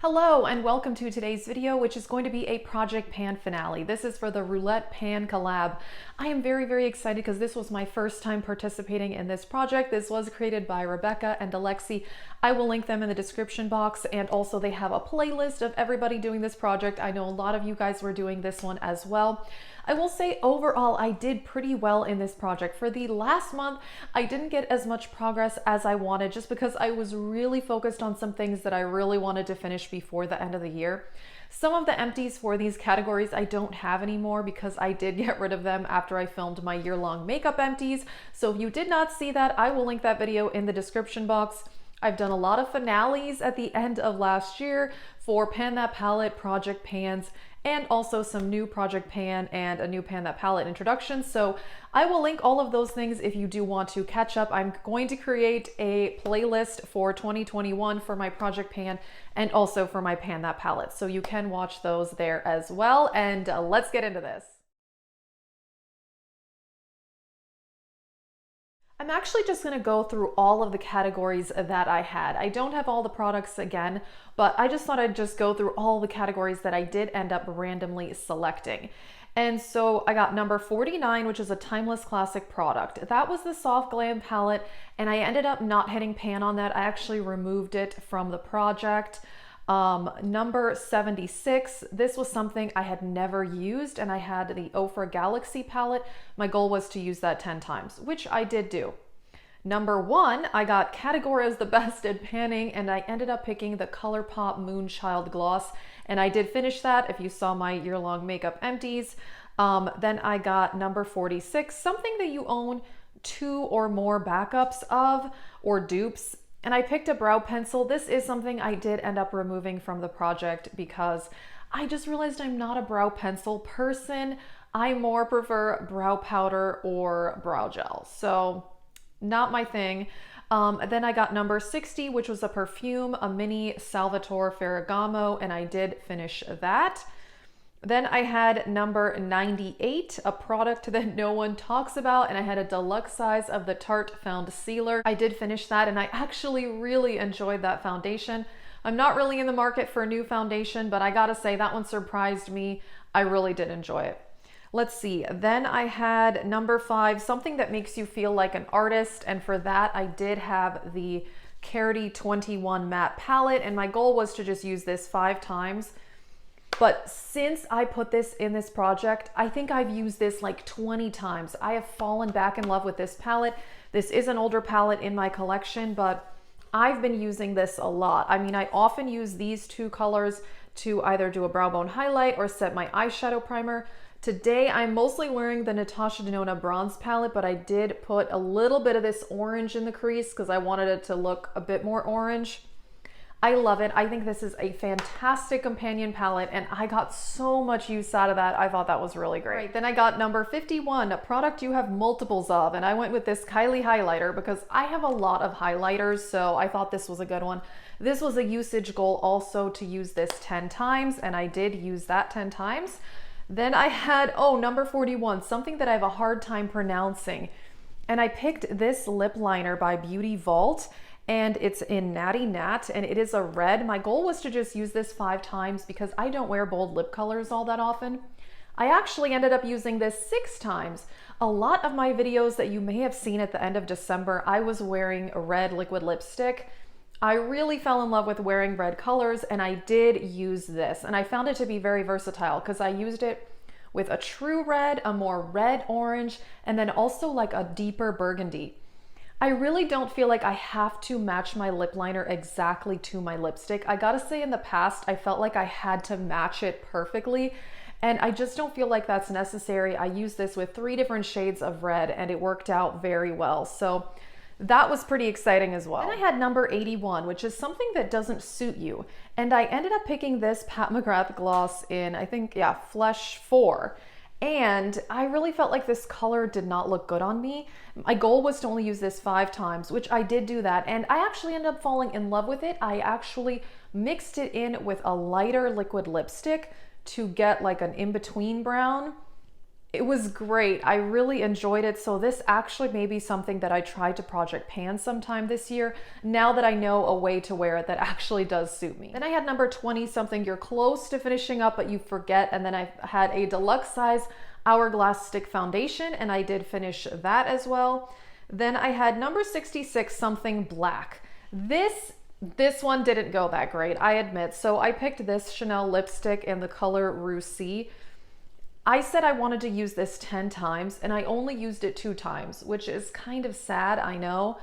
Hello and welcome to today's video, which is going to be a project pan finale. This is for the Roulette pan collab. I am very excited because this was my first time participating in this project. This was created by Rebecca and Alexi. I will link them in the description box, and also they have a playlist of everybody doing this project. I know a lot of you guys were doing this one as well. I will say overall I did pretty well in this project. For the last month, I didn't get as much progress as I wanted just because I was really focused on some things that I really wanted to finish before the end of the year. Some of the empties for these categories I don't have anymore because I did get rid of them after I filmed my year-long makeup empties. So if you did not see that, I will link that video in the description box. I've done a lot of finales at the end of last year for Pan That Palette project pans, and also some new project pan and a new Pan That Palette introduction. So I will link all of those things if you do want to catch up. I'm going to create a playlist for 2021 for my project pan and also for my Pan That Palette. So you can watch those there as well. And let's get into this. I'm actually just going to go through all of the categories that I had. I don't have all the products again, but I just thought I'd just go through all the categories that I did end up randomly selecting. And so I got number 49, which is a timeless classic product. That was the Soft Glam palette, and I ended up not hitting pan on that. I actually removed it from the project. Number 76, this was something I had never used, and I had the Ofra Galaxy palette. My goal was to use that 10 times, which I did do. Number 1, I got category as the best at panning, and I ended up picking the ColourPop Moonchild Gloss, and I did finish that if you saw my year-long makeup empties. Then I got number 46, something that you own 2 or more backups of or dupes. And I picked a brow pencil. This is something I did end up removing from the project because I just realized I'm not a brow pencil person. I more prefer brow powder or brow gel. So not my thing. Then I got number 60, which was a perfume, a mini Salvatore Ferragamo, and I did finish that. Then I had number 98, a product that no one talks about, and I had a deluxe size of the Tarte Found Sealer. I did finish that, and I actually really enjoyed that foundation. I'm not really in the market for a new foundation, but I gotta say that one surprised me. I really did enjoy it. Let's see, then I had number 5, something that makes you feel like an artist, and for that I did have the Carity 21 matte palette, and my goal was to just use this 5 times. But since I put this in this project, I think I've used this like 20 times. I have fallen back in love with this palette. This is an older palette in my collection, but I've been using this a lot. I mean, I often use these 2 colors to either do a brow bone highlight or set my eyeshadow primer. Today, I'm mostly wearing the Natasha Denona bronze palette, but I did put a little bit of this orange in the crease because I wanted it to look a bit more orange. I love it. I think this is a fantastic companion palette, and I got so much use out of that. I thought that was really great. Right, then I got number 51, a product you have multiples of, and I went with this Kylie highlighter because I have a lot of highlighters, so I thought this was a good one. This was a usage goal also to use this 10 times, and I did use that 10 times. Then I had, number 41, something that I have a hard time pronouncing, and I picked this lip liner by Beauty Vault, and it's in Natty Nat, and it is a red. My goal was to just use this 5 times because I don't wear bold lip colors all that often. I actually ended up using this 6 times. A lot of my videos that you may have seen at the end of December, I was wearing a red liquid lipstick. I really fell in love with wearing red colors, and I did use this, and I found it to be very versatile because I used it with a true red, a more red orange, and then also like a deeper burgundy. I really don't feel like I have to match my lip liner exactly to my lipstick. I gotta say, in the past, I felt like I had to match it perfectly, and I just don't feel like that's necessary. I used this with 3 different shades of red, and it worked out very well. So that was pretty exciting as well. Then I had number 81, which is something that doesn't suit you. And I ended up picking this Pat McGrath gloss in, I think, Flesh 4. And I really felt like this color did not look good on me. My goal was to only use this 5 times, which I did do that. And I actually ended up falling in love with it. I actually mixed it in with a lighter liquid lipstick to get like an in-between brown. It was great. I really enjoyed it. So this actually may be something that I try to project pan sometime this year, now that I know a way to wear it that actually does suit me. Then I had number 20, something you're close to finishing up, but you forget. And then I had a deluxe size Hourglass Stick Foundation, and I did finish that as well. Then I had number 66, something black. This one didn't go that great, I admit. So I picked this Chanel lipstick in the color Russie. I said I wanted to use this 10 times and I only used it 2 times, which is kind of sad, I know,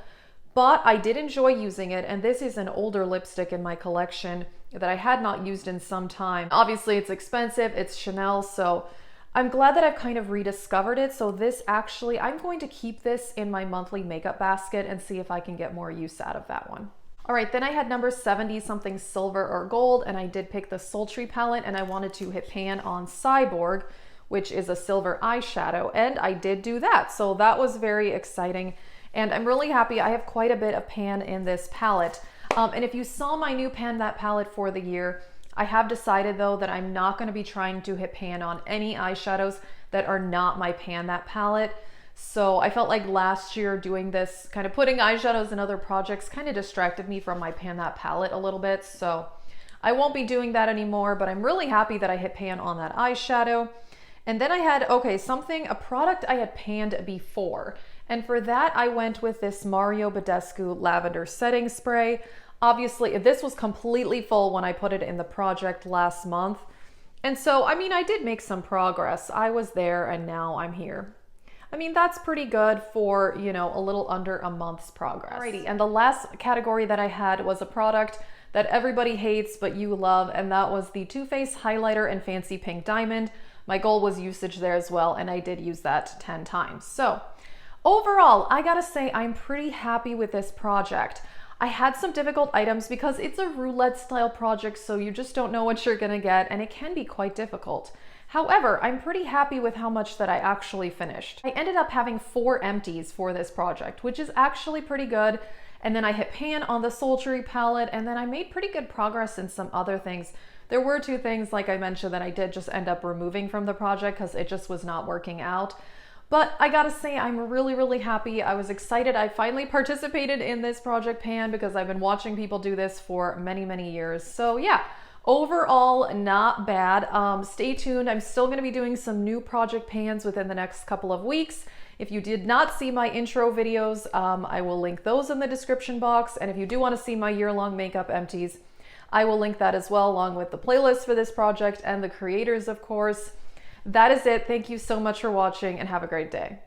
but I did enjoy using it. And this is an older lipstick in my collection that I had not used in some time. Obviously it's expensive, it's Chanel, so I'm glad that I've kind of rediscovered it. So this actually, I'm going to keep this in my monthly makeup basket and see if I can get more use out of that one. All right, then I had number 70, something silver or gold, and I did pick the Sultry palette, and I wanted to hit pan on Cyborg, which is a silver eyeshadow, and I did do that. So that was very exciting, and I'm really happy. I have quite a bit of pan in this palette. And if you saw my new Pan That palette for the year, I have decided though that I'm not going to be trying to hit pan on any eyeshadows that are not my Pan That palette. So I felt like last year doing this, kind of putting eyeshadows in other projects, kind of distracted me from my Pan That palette a little bit. So I won't be doing that anymore, but I'm really happy that I hit pan on that eyeshadow. And then I had, okay, a product I had panned before. And for that, I went with this Mario Badescu Lavender Setting Spray. Obviously, this was completely full when I put it in the project last month. And so, I mean, I did make some progress. I was there and now I'm here. I mean, that's pretty good for, you know, a little under a month's progress. Alrighty, and the last category that I had was a product that everybody hates but you love, and that was the Too Faced Highlighter in Fancy Pink Diamond. My goal was usage there as well, and I did use that 10 times. So overall, I gotta say I'm pretty happy with this project. I had some difficult items because it's a roulette style project, so you just don't know what you're gonna get, and it can be quite difficult. However, I'm pretty happy with how much that I actually finished. I ended up having 4 empties for this project, which is actually pretty good. And then I hit pan on the Sultry palette, and then I made pretty good progress in some other things. There were 2 things, like I mentioned, that I did just end up removing from the project because it just was not working out. But I gotta say, I'm really, really happy. I was excited. I finally participated in this project pan because I've been watching people do this for many, many years. So yeah, overall, not bad. Stay tuned. I'm still gonna be doing some new project pans within the next couple of weeks. If you did not see my intro videos, I will link those in the description box. And if you do want to see my year-long makeup empties, I will link that as well, along with the playlist for this project and the creators, of course. That is it. Thank you so much for watching and have a great day.